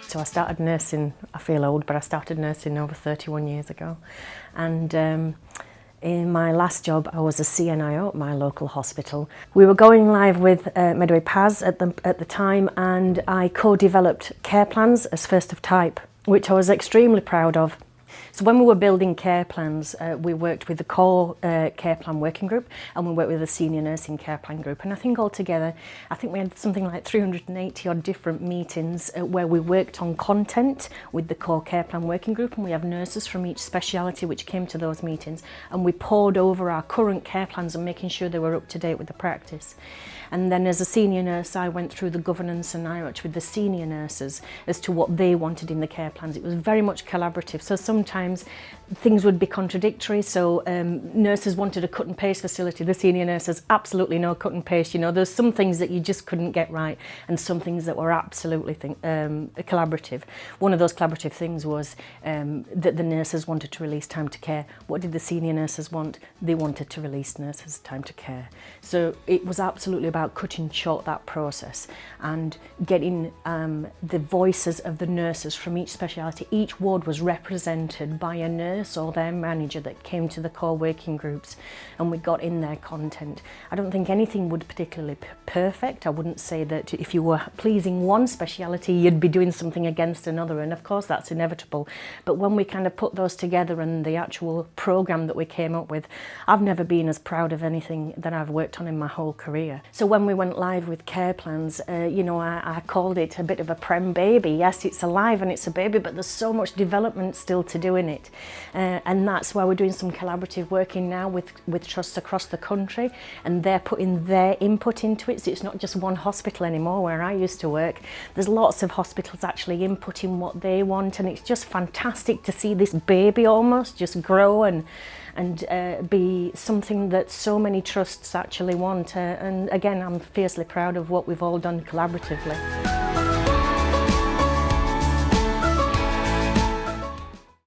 So I started nursing, I feel old, but I started nursing over 31 years ago. And in my last job, I was a CNIO at my local hospital. We were going live with Medway PAS at the time, and I co-developed care plans as first of type, which I was extremely proud of. So when we were building care plans, we worked with the core care plan working group, and we worked with the senior nursing care plan group. And I think altogether, we had something like 380 odd different meetings where we worked on content with the core care plan working group, and we have nurses from each speciality which came to those meetings, and we pored over our current care plans and making sure they were up to date with the practice. And then as a senior nurse, I went through the governance and IROCH with the senior nurses as to what they wanted in the care plans. It was very much collaborative. So sometimes things would be contradictory. So nurses wanted a cut and paste facility. The senior nurses, absolutely no cut and paste. You know, there's some things that you just couldn't get right, and some things that were absolutely collaborative. One of those collaborative things was that the nurses wanted to release time to care. What did the senior nurses want? They wanted to release nurses time to care. So it was absolutely about cutting short that process and getting the voices of the nurses from each speciality. Each ward was represented by a nurse or their manager that came to the core working groups, and we got in their content. I don't think anything would particularly perfect. I wouldn't say that if you were pleasing one speciality you'd be doing something against another, and of course that's inevitable. But when we kind of put those together and the actual programme that we came up with, I've never been as proud of anything that I've worked on in my whole career. So when we went live with care plans, you know, I called it a bit of a prem baby. Yes, it's alive and it's a baby, but there's so much development still to do in it. And that's why we're doing some collaborative working now with trusts across the country, and they're putting their input into it. So it's not just one hospital anymore where I used to work. There's lots of hospitals actually inputting what they want, and it's just fantastic to see this baby almost just grow and be something that so many trusts actually want. And again, I'm fiercely proud of what we've all done collaboratively.